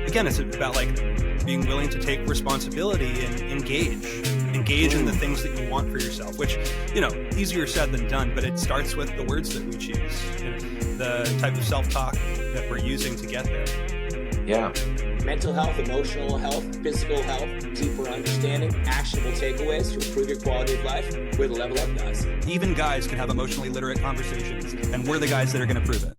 again, it's about like being willing to take responsibility and engage in the things that you want for yourself, which, you know, easier said than done, but it starts with the words that we choose, you know, the type of self-talk that we're using to get there. Yeah. Mental health, emotional health, physical health, deeper understanding, actionable takeaways to improve your quality of life. We're the Level Up guys. Even guys can have emotionally literate conversations, and we're the guys that are going to prove it.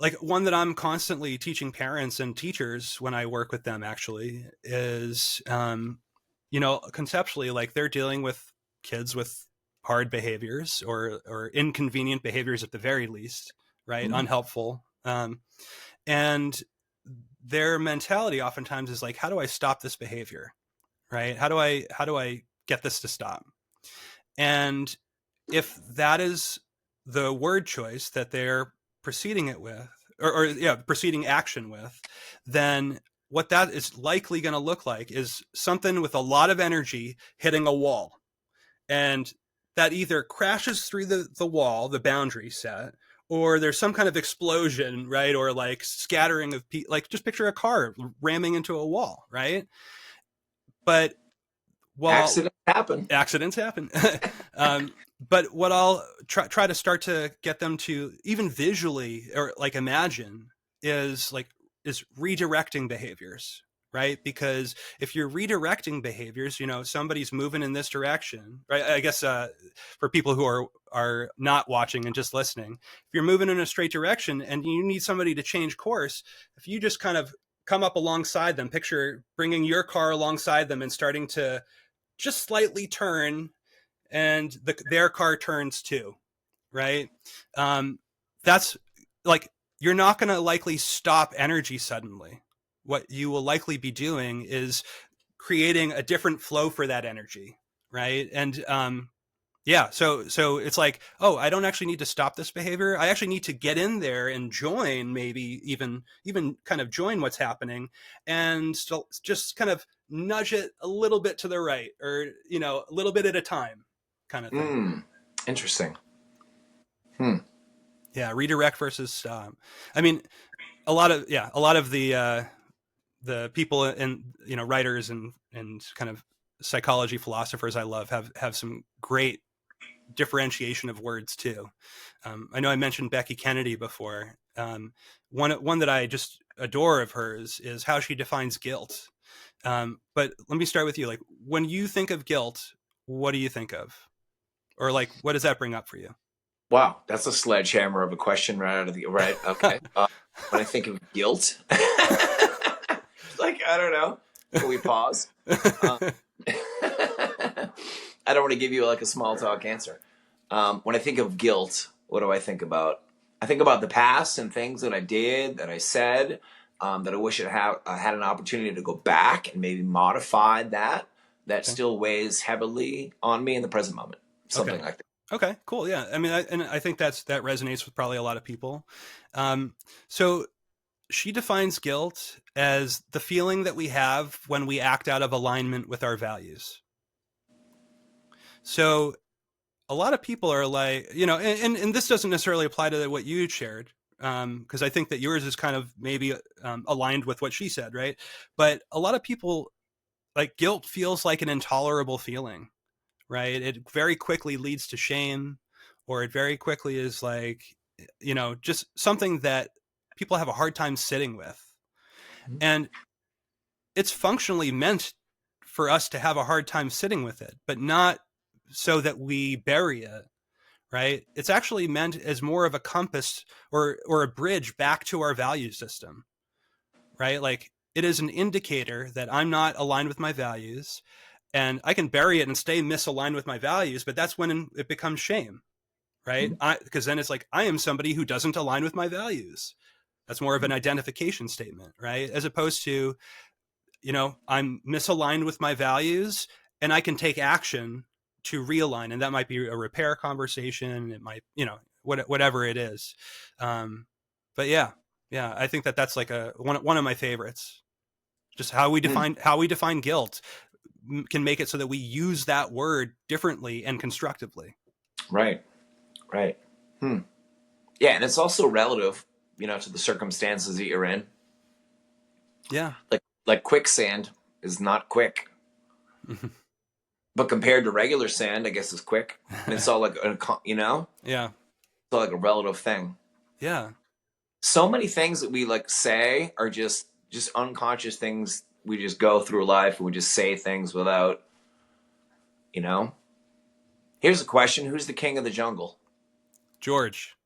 Like, one that I'm constantly teaching parents and teachers when I work with them actually is, you know, conceptually, like, they're dealing with kids with hard behaviors or inconvenient behaviors at the very least, right? Unhelpful. And their mentality oftentimes is like, how do I stop this behavior? Right? How do I get this to stop? And if that is the word choice that they're proceeding it with, proceeding action with, then what that is likely going to look like is something with a lot of energy hitting a wall. And that either crashes through the wall, the boundary set, or there's some kind of explosion, right? Or like scattering of people, like just picture a car ramming into a wall, right? But accidents happen. But what I'll try to start to get them to even visually or like imagine is redirecting behaviors, right? Because if you're redirecting behaviors, you know, somebody's moving in this direction, right? I guess for people who are not watching and just listening, if you're moving in a straight direction and you need somebody to change course, if you just kind of come up alongside them, picture bringing your car alongside them and starting to just slightly turn, and their car turns too, right? That's like, you're not going to likely stop energy suddenly. What you will likely be doing is creating a different flow for that energy, right? And so it's like, oh, I don't actually need to stop this behavior. I actually need to get in there and join, maybe even kind of join what's happening, and still just kind of nudge it a little bit to the right, or, you know, a little bit at a time, kind of thing. Interesting. Yeah, redirect versus stop. I mean, a lot of the people and, you know, writers and kind of psychology philosophers I love have some great differentiation of words too. I know I mentioned Becky Kennedy before. One that I just adore of hers is how she defines guilt. But let me start with you. Like, when you think of guilt, what do you think of? Or like, what does that bring up for you? Wow, that's a sledgehammer of a question right out of the right. Okay, when I think of guilt, like, I don't know. Can we pause? I don't want to give you like a small talk answer. When I think of guilt, what do I think about? I think about the past and things that I did, that I said, that I wish I had an opportunity to go back and maybe modify that. That still weighs heavily on me in the present moment. Something like that. Okay, cool. Yeah. I mean, I think that resonates with probably a lot of people. So she defines guilt as the feeling that we have when we act out of alignment with our values. So a lot of people are like, you know, and this doesn't necessarily apply to what you shared, because I think that yours is kind of maybe aligned with what she said, right? But a lot of people, like, guilt feels like an intolerable feeling. Right? It very quickly leads to shame, or it very quickly is like, you know, just something that people have a hard time sitting with. And it's functionally meant for us to have a hard time sitting with it, but not so that we bury it, right? It's actually meant as more of a compass or a bridge back to our value system, right? Like, it is an indicator that I'm not aligned with my values, and I can bury it and stay misaligned with my values, but that's when it becomes shame, right? Because then it's like, I am somebody who doesn't align with my values. That's more of an identification statement, right? As opposed to, you know, I'm misaligned with my values and I can take action to realign. And that might be a repair conversation. It might, you know, whatever it is. But yeah, I think that's like one of my favorites. Just how we define guilt can make it so that we use that word differently and constructively. Right. Yeah, and it's also relative, you know, to the circumstances that you're in. Yeah. Like quicksand is not quick, but compared to regular sand, I guess it's quick. And it's all like you know, Yeah. it's all like a relative thing. Yeah. So many things that we like say are just unconscious things. We just go through life and we just say things without, you know. Here's a question: who's the king of the jungle? George.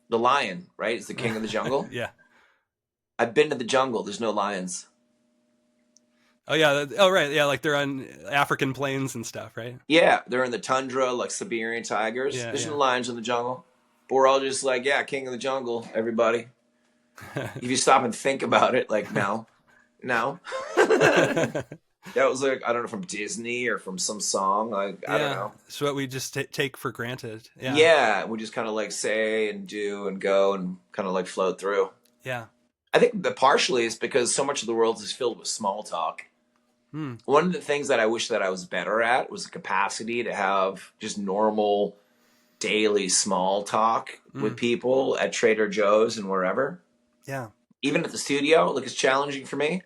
The lion, right? Is the king of the jungle. Yeah. I've been to the jungle. There's no lions. Oh yeah. Oh right. Yeah. Like they're on African plains and stuff, right? Yeah, they're in the tundra, like Siberian tigers. Yeah. There's no Yeah. lions in the jungle. But we're all just like, yeah, king of the jungle, everybody. If you stop and think about it, like, no. That was like, I don't know, from Disney or from some song. Like, I don't Yeah. know. It's what we just take for granted. Yeah. Yeah, we just kind of like say and do and go and kind of like float through. Yeah. I think that partially is because so much of the world is filled with small talk. Hmm. One of the things that I wish that I was better at was the capacity to have just normal daily small talk with people at Trader Joe's and wherever. Yeah. Even at the studio, like it's challenging for me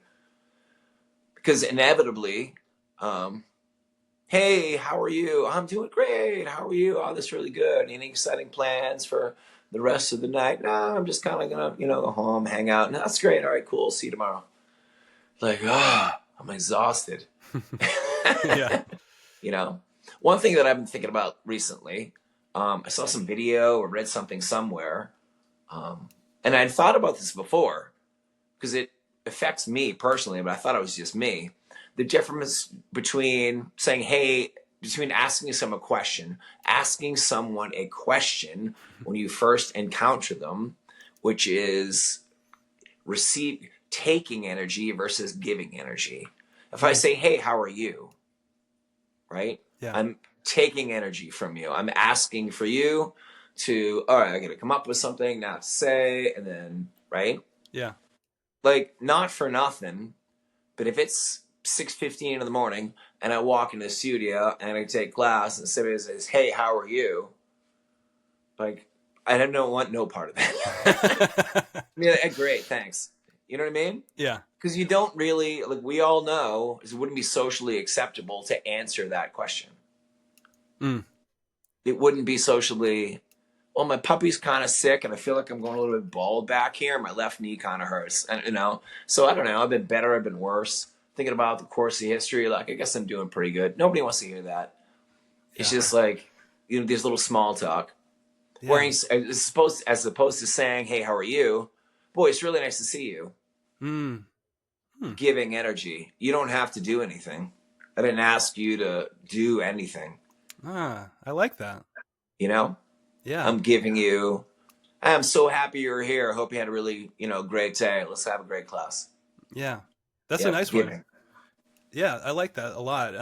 because inevitably, hey, how are you? I'm doing great. How are you? Oh, that's really good. Any exciting plans for the rest of the night? No, I'm just kind of gonna, go home, hang out. No, that's great. All right, cool. See you tomorrow. Like, I'm exhausted. Yeah. One thing that I've been thinking about recently, I saw some video or read something somewhere, and I'd thought about this before because it affects me personally, but I thought it was just me. The difference between saying, hey, between asking someone a question when you first encounter them, which is taking energy versus giving energy. If I say, hey, how are you? Right? Yeah. I'm taking energy from you. I'm asking for you to, all right, I got to come up with something now to say, and then, right? Yeah. Like, not for nothing, but if it's 6:15 in the morning and I walk into the studio and I take class and somebody says, hey, how are you? Like, I don't want no part of that. I mean, great, thanks. You know what I mean? Yeah. Because you don't really, like, we all know it wouldn't be socially acceptable to answer that question. It wouldn't be socially, well, my puppy's kind of sick and I feel like I'm going a little bit bald back here. My left knee kind of hurts. And, so I don't know. I've been better. I've been worse. Thinking about the course of history, like, I guess I'm doing pretty good. Nobody wants to hear that. It's just like, this little small talk. Yeah. Where as opposed to saying, hey, how are you? Boy, it's really nice to see you. Giving energy. You don't have to do anything. I didn't ask you to do anything. I like that. Yeah. I'm giving you, I'm so happy you're here. I hope you had a really, great day. Let's have a great class. Yeah. That's a nice giving. one. Yeah, I like that a lot.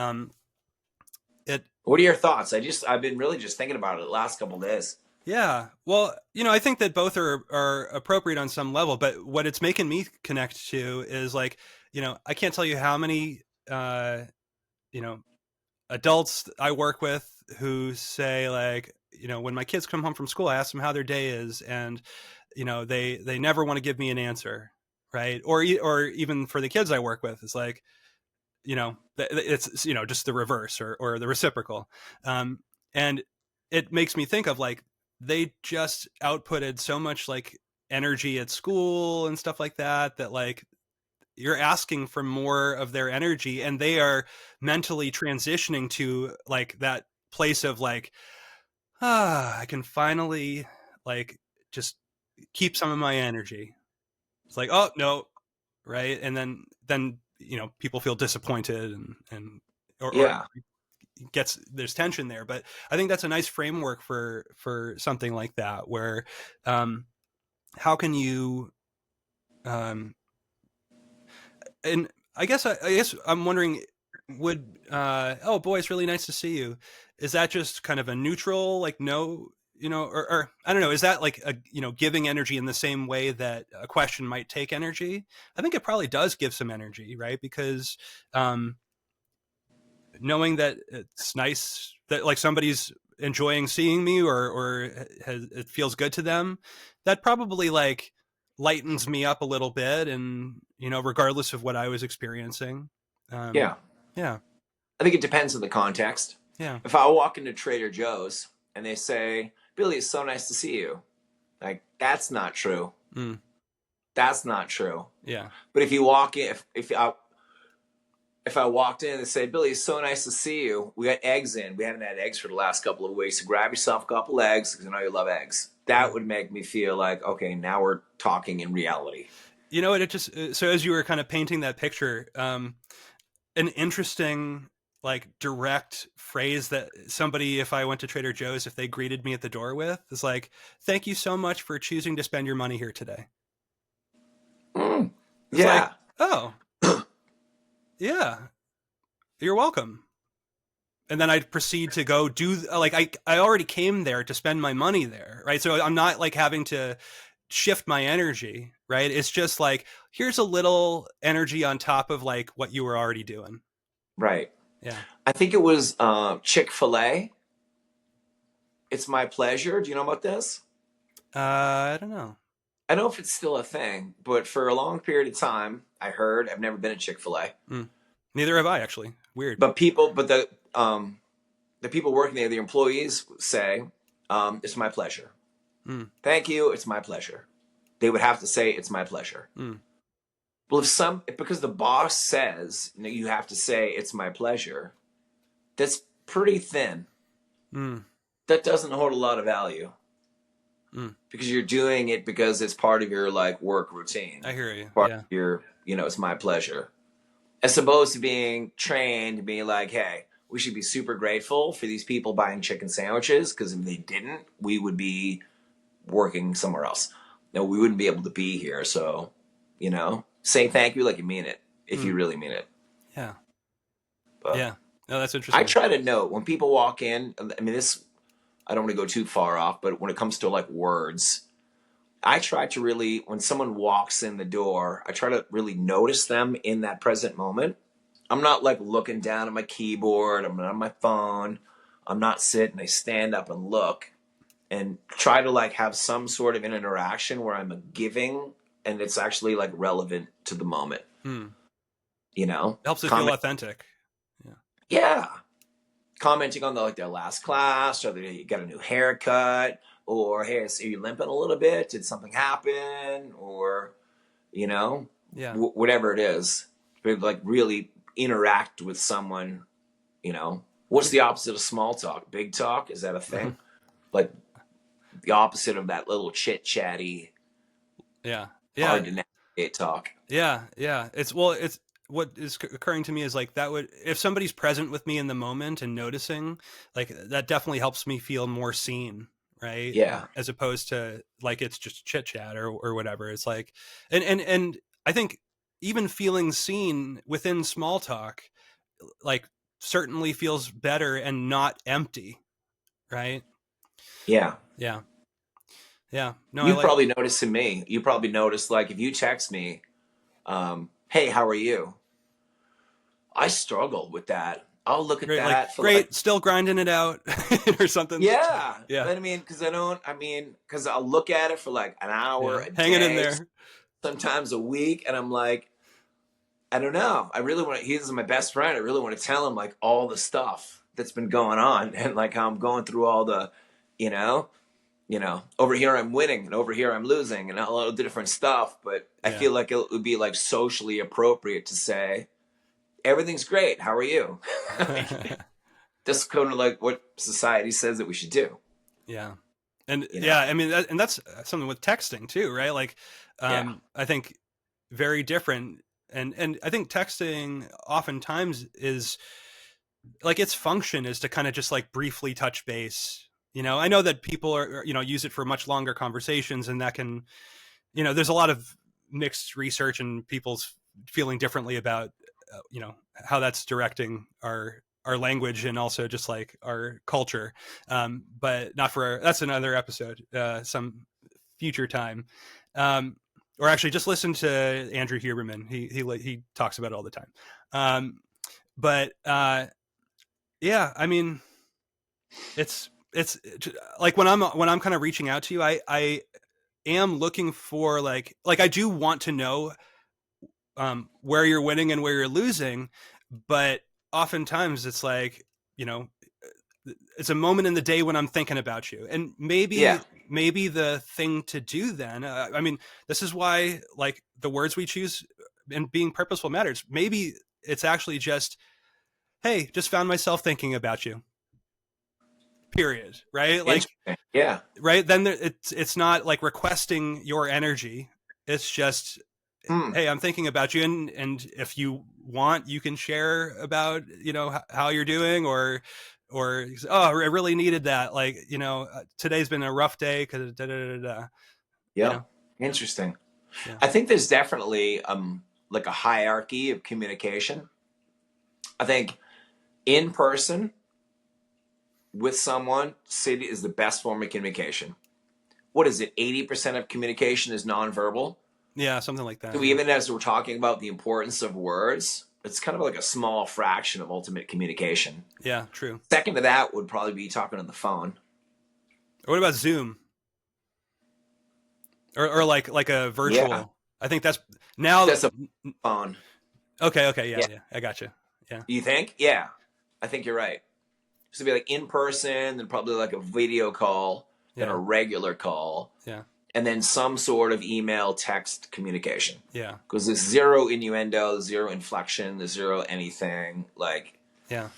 What are your thoughts? I've been really just thinking about it the last couple of days. Yeah. Well, I think that both are appropriate on some level, but what it's making me connect to is like, I can't tell you how many, adults I work with who say like, when my kids come home from school, I ask them how their day is. And, they never want to give me an answer. Right. Or even for the kids I work with, it's like, it's, just the reverse or the reciprocal. And it makes me think of like, they just outputted so much like energy at school and stuff like that like you're asking for more of their energy and they are mentally transitioning to like that place of like, I can finally like just keep some of my energy. It's like, oh no. Right. And then, people feel disappointed and or there's tension there, but I think that's a nice framework for something like that where how can you and I guess I'm wondering, would oh boy, it's really nice to see you, is that just kind of a neutral like no, or I don't know, is that like a giving energy in the same way that a question might take energy? I think it probably does give some energy, right? Because knowing that it's nice that like somebody's enjoying seeing me or it feels good to them, that probably like lightens me up a little bit, and regardless of what I was experiencing. Yeah. Yeah. I think it depends on the context. Yeah. If I walk into Trader Joe's and they say, Billy, it's so nice to see you, like, that's not true. Mm. That's not true. Yeah. But if you walk in, if I walked in and say, Billy, it's so nice to see you. We got eggs in. We haven't had eggs for the last couple of weeks. So grab yourself a couple eggs because I know you love eggs. That would make me feel like, okay, now we're talking in reality. You know what? It just, so as you were kind of painting that picture, an interesting, like, direct phrase that somebody, if I went to Trader Joe's, if they greeted me at the door with, is like, thank you so much for choosing to spend your money here today. Mm. It's Yeah. like, oh, yeah, you're welcome. And then I'd proceed to go do, like, I already came there to spend my money there, right? So I'm not like having to shift my energy, right? It's just like, here's a little energy on top of like what you were already doing. Right. Yeah. I think it was Chick-fil-A. It's my pleasure. Do you know about this? I don't know. I don't know if it's still a thing, but for a long period of time, I've never been at Chick-fil-A. Neither have I, actually. Weird. But the people working there, the employees say, it's my pleasure. Thank you. It's my pleasure. They would have to say, it's my pleasure. Well, because the boss says you have to say, it's my pleasure, that's pretty thin. That doesn't hold a lot of value. Because you're doing it because it's part of your like work routine. I hear you. Part of your, it's my pleasure. As opposed to being trained to be like, hey, we should be super grateful for these people buying chicken sandwiches, because if they didn't, we would be working somewhere else. No, we wouldn't be able to be here. So, say thank you like you mean it, if you really mean it. Yeah. But yeah. No, that's interesting. I try to note when people walk in, I mean, I don't want to go too far off, but when it comes to like words, I try to really, when someone walks in the door, I try to really notice them in that present moment. I'm not like looking down at my keyboard. I'm not on my phone. I'm not sitting. I stand up and look and try to like have some sort of an interaction where I'm giving and it's actually like relevant to the moment. It helps it feel authentic. Yeah. Commenting on their last class, or they got a new haircut, or hey, are you limping a little bit? Did something happen? Or, whatever it is. But like really interact with someone, What's the opposite of small talk? Big talk? Is that a thing? Like the opposite of that little chit chatty, hard to navigate talk. Yeah. It's what is occurring to me is like if somebody's present with me in the moment and noticing, like that definitely helps me feel more seen, right? Yeah. As opposed to like it's just chit chat or whatever. It's like, and I think even feeling seen within small talk, like certainly feels better and not empty, right? Yeah. Yeah. No, You've probably noticed in me. You probably noticed like if you text me, hey, how are you? I struggle with that. I'll look at that. Like, great, still grinding it out or something. Yeah. I mean, because I'll look at it for like an hour, a hanging day, in there, sometimes a week. And I'm like, I don't know. I really want to, he's my best friend. I really want to tell him like all the stuff that's been going on and like how I'm going through all the, over here I'm winning and over here I'm losing and all the different stuff. But I feel like it would be like socially appropriate to say, everything's great. How are you? That's kind of like what society says that we should do. Yeah. And I mean, and that's something with texting too, right? Like, I think very different. And I think texting oftentimes is like its function is to kind of just like briefly touch base. I know that people are, use it for much longer conversations, and that can, there's a lot of mixed research and people's feeling differently about, how that's directing our language and also just like our culture. But that's another episode, some future time. Or actually just listen to Andrew Huberman. He talks about it all the time. But I mean, it's like when I'm kind of reaching out to you, am looking for like I do want to know where you're winning and where you're losing, but oftentimes it's like, you know, it's a moment in the day when I'm thinking about you, and Yeah. maybe the thing to do then, I mean, this is why like the words we choose and being purposeful matters. Maybe it's actually just, hey, just found myself thinking about you, period. Right? Like, Interesting. Yeah. right then it's not like requesting your energy. It's just, Hmm. hey, I'm thinking about you, and if you want, you can share about, you know, how you're doing, or oh, I really needed that, like, you know, today's been a rough day because da, da, da, da, you Yep. know. Interesting. Yeah, I think there's definitely like a hierarchy of communication. I think in person with someone, city is the best form of communication. What is it? 80% of communication is nonverbal. yeah, something like that. So even as we're talking about the importance of words, it's kind of like a small fraction of ultimate communication. Yeah, true. Second to that would probably be talking on the phone. Or what about Zoom, or like a Yeah, virtual? I think that's now. that's a phone. Okay, yeah, Yeah, yeah, I gotcha. Yeah, you think? Yeah, I think you're right. So it'd be like in person, then probably like a video call, then a yeah, regular call, yeah, and then some sort of email, text communication. yeah, Because there's zero innuendo, there's zero inflection, there's zero anything. Like, yeah.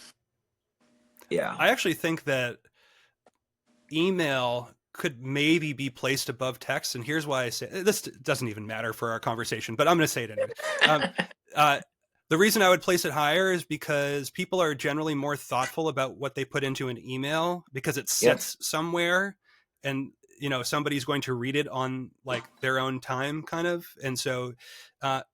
yeah, I actually think that email could maybe be placed above text, and here's why I say this. Doesn't even matter for our conversation, but I'm going to say it anyway. Um, uh, the reason I would place it higher is because people are generally more thoughtful about what they put into an email, because it yep, sits somewhere, and, you know, somebody's going to read it on like their own time, kind of. And so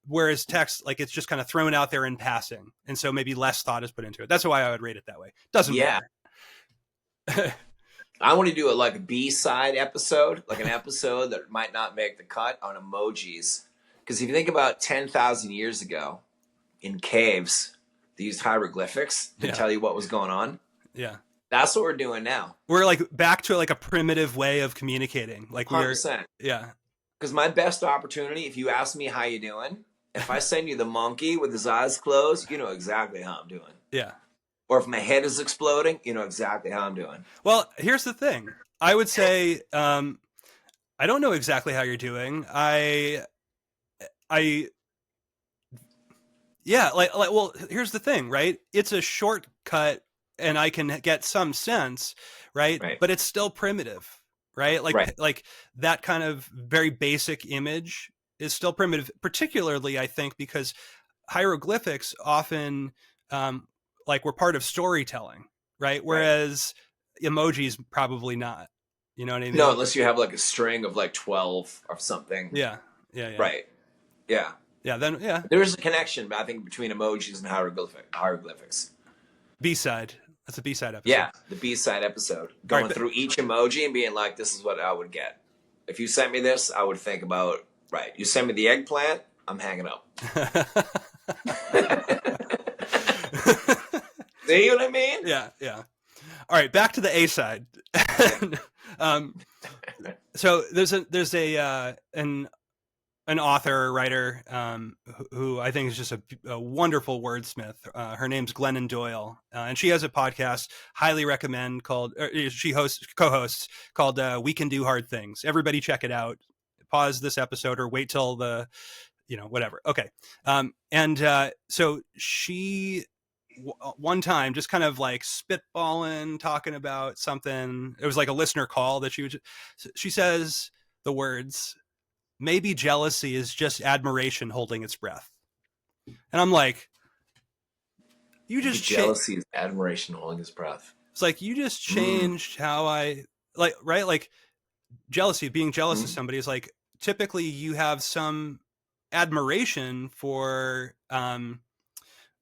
whereas text, like, it's just kind of thrown out there in passing, and so maybe less thought is put into it. That's why I would rate it that way. Doesn't yeah. matter. I want to do a like a B-side episode, like an episode that might not make the cut on emojis. Because if you think about 10,000 years ago in caves, they used hieroglyphics to Yeah, tell you what was going on. yeah. That's what we're doing now. We're like back to like a primitive way of communicating. Like we're, 100%. yeah, Because my best opportunity, if you ask me how you doing, if I send you the monkey with his eyes closed, you know exactly how I'm doing. yeah. Or if my head is exploding, you know exactly how I'm doing. Well, here's the thing. I would say, I don't know exactly how you're doing. I, yeah, well, here's the thing, right? It's a shortcut, and I can get some sense, right? Right. But it's still primitive, right? Right. Like that kind of very basic image is still primitive, particularly, I think, because hieroglyphics often, like, were part of storytelling, right? Right. Whereas emojis probably not. You know what I No, mean? unless you have like a string of like 12 or something. Yeah, yeah, yeah. Right. Yeah. Yeah, then yeah. There is a connection, I think, between emojis and hieroglyphics. B-side. That's a B-side episode. Yeah, the B-side episode. Going Right, through each emoji and being like, this is what I would get. If you sent me this, I would think about, right, you send me the eggplant, I'm hanging up. See what I mean? Yeah, yeah. All right, back to the A side. So there's an author, or writer, who I think is just a wonderful wordsmith. Her name's Glennon Doyle, and she has a podcast. Highly recommend, called. She co-hosts called "We Can Do Hard Things." Everybody, check it out. Pause this episode or wait till the, whatever. Okay, so she one time just kind of like spitballing, talking about something. It was like a listener call that she says the words, maybe jealousy is just admiration holding its breath. And I'm like, you just jealousy is admiration holding its breath. It's like, you just changed how I like, right? Like jealousy, being jealous of somebody is like, typically you have some admiration for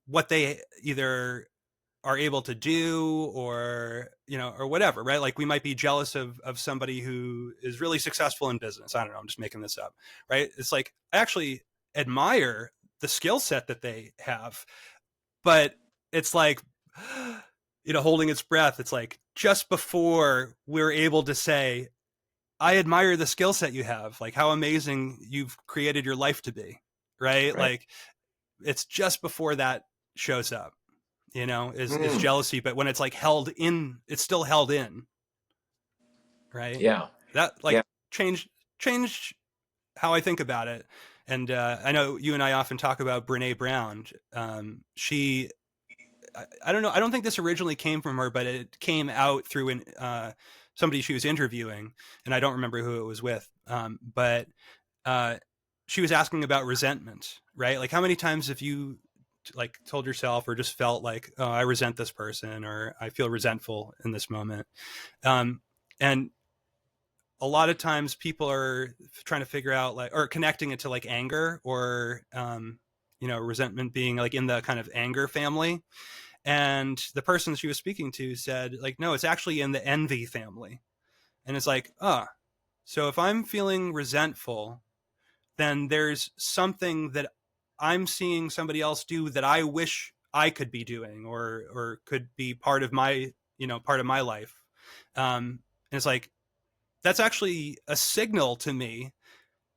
what they either are able to do, or or whatever, right? Like we might be jealous of somebody who is really successful in business. I don't know, I'm just making this up, right? It's like, I actually admire the skill set that they have, but it's like, holding its breath. It's like, just before we're able to say, I admire the skill set you have, like how amazing you've created your life to be, right? Right. Like it's just before that shows up, is Mm. jealousy. But when it's like held in, it's still held in, right? Yeah. That Yeah. like change how I think about it. And I know you and I often talk about Brene Brown. I don't know. I don't think this originally came from her, but it came out through somebody she was interviewing, and I don't remember who it was with. But she was asking about resentment, right? Like, how many times have you like told yourself or just felt like, oh, I resent this person, or I feel resentful in this moment? And a lot of times people are trying to figure out like, or connecting it to like anger or, resentment being like in the kind of anger family. And the person she was speaking to said like, no, it's actually in the envy family. And it's like, so if I'm feeling resentful, then there's something that I'm seeing somebody else do that I wish I could be doing or could be part of my, part of my life. And it's like, that's actually a signal to me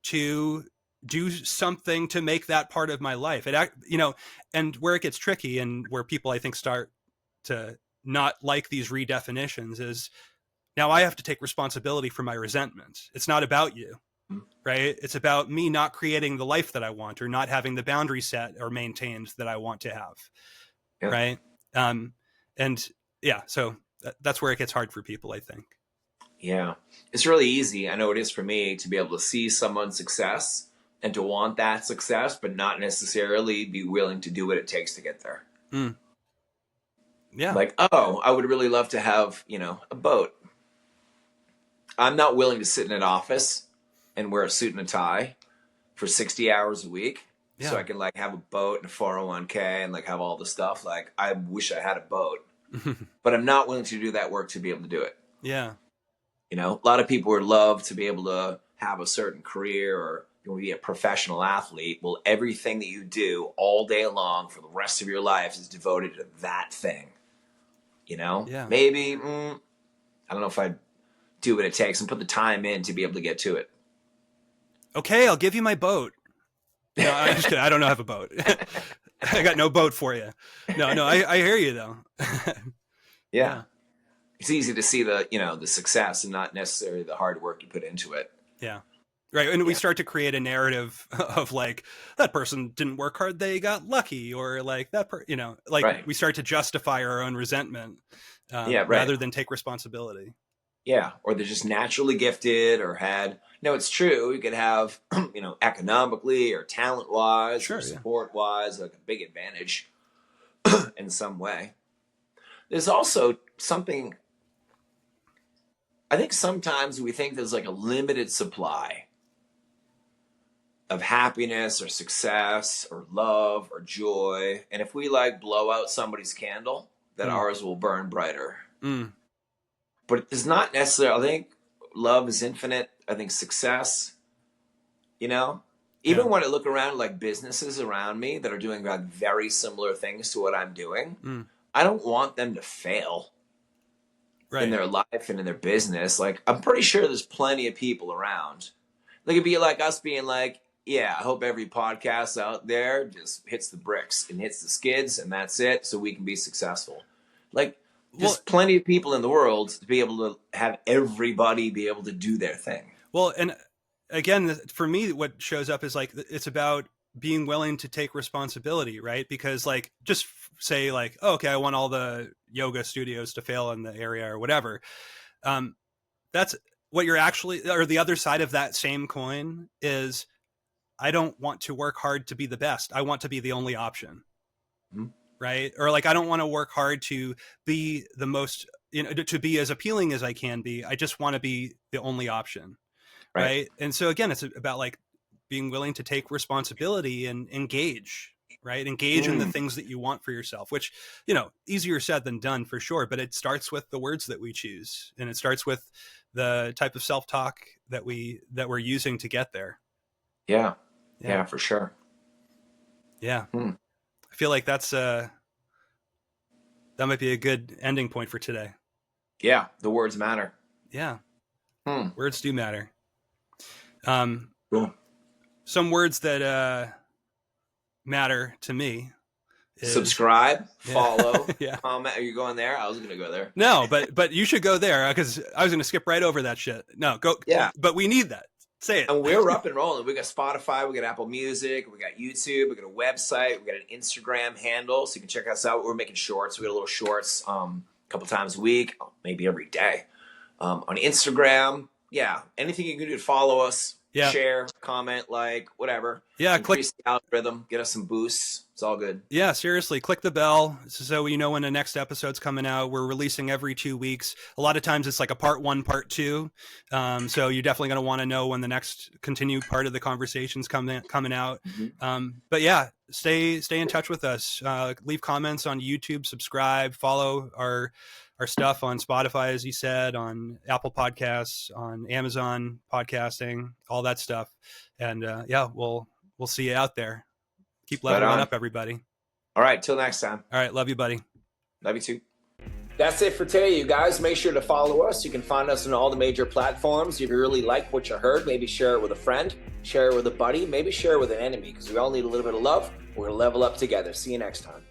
to do something to make that part of my life. And where it gets tricky and where people I think start to not like these redefinitions is now I have to take responsibility for my resentment. It's not about you, right? It's about me not creating the life that I want or not having the boundary set or maintained that I want to have. Yeah. Right. And yeah, so that's where it gets hard for people, I think. Yeah. It's really easy. I know it is for me to be able to see someone's success and to want that success, but not necessarily be willing to do what it takes to get there. Mm. Yeah. Like, oh, I would really love to have, a boat. I'm not willing to sit in an office and wear a suit and a tie for 60 hours a week. Yeah. So I can like have a boat and a 401k and like have all the stuff. Like I wish I had a boat, but I'm not willing to do that work to be able to do it. Yeah. A lot of people would love to be able to have a certain career or be a professional athlete. Well, everything that you do all day long for the rest of your life is devoted to that thing. Yeah. Maybe, I don't know if I'd do what it takes and put the time in to be able to get to it. Okay, I'll give you my boat. No, I'm just kidding. I don't have a boat. I got no boat for you. No, I hear you though. Yeah. It's easy to see the success and not necessarily the hard work you put into it. Yeah. Right. And we start to create a narrative of like, that person didn't work hard, they got lucky, or like Right. we start to justify our own resentment rather than take responsibility. Yeah. Or they're just naturally gifted or had, it's true. You could have, economically or talent wise or support wise, like a big advantage in some way. There's also something, I think sometimes we think there's like a limited supply of happiness or success or love or joy. And if we like blow out somebody's candle, that ours will burn brighter. Mm. But it's not necessarily, I think love is infinite. I think success, even when I look around like businesses around me that are doing like very similar things to what I'm doing, I don't want them to fail in their life and in their business. Like, I'm pretty sure there's plenty of people around. Like, it'd be like us being like, yeah, I hope every podcast out there just hits the bricks and hits the skids and that's it, so we can be successful. Like, there's plenty of people in the world to be able to have everybody be able to do their thing. Well, and again, for me, what shows up is like, it's about being willing to take responsibility, right? Because like, just say like, oh, okay, I want all the yoga studios to fail in the area or whatever. That's what you're actually, or the other side of that same coin is, I don't want to work hard to be the best. I want to be the only option. Mm-hmm. Right. Or like, I don't want to work hard to be the most, to be as appealing as I can be. I just want to be the only option. Right. And so again, it's about like being willing to take responsibility and engage, right? Engage in the things that you want for yourself, which, easier said than done for sure. But it starts with the words that we choose, and it starts with the type of self-talk that we're using to get there. Yeah, for sure. Yeah. I feel like that might be a good ending point for today. Yeah. The words matter. Yeah. Words do matter. Cool. Some words that matter to me is subscribe, follow, yeah. comment. Are you going there? I was going to go there. No, but you should go there because I was going to skip right over that shit. No, go. Yeah. But we need that. Say it. And we're up and rolling. We got Spotify, we got Apple Music, we got YouTube, we got a website, we got an Instagram handle, so you can check us out. We're making shorts. We got a little shorts a couple times a week, maybe every day. On Instagram, yeah, anything you can do to follow us, share, comment, like, whatever. Yeah, increase the algorithm, get us some boosts. It's all good. Yeah, seriously, click the bell so you know when the next episode's coming out. We're releasing every 2 weeks. A lot of times it's like a part 1, part 2. So you're definitely going to want to know when the next continued part of the conversation's coming out. Mm-hmm. But yeah, stay in touch with us. Leave comments on YouTube, subscribe, follow our stuff on Spotify, as you said, on Apple Podcasts, on Amazon podcasting, all that stuff. And yeah, we'll see you out there. Keep leveling up, everybody. All right, till next time. All right, love you, buddy. Love you too. That's it for today, you guys. Make sure to follow us. You can find us on all the major platforms. If you really like what you heard, maybe share it with a friend, share it with a buddy, maybe share it with an enemy, because we all need a little bit of love. We're going to level up together. See you next time.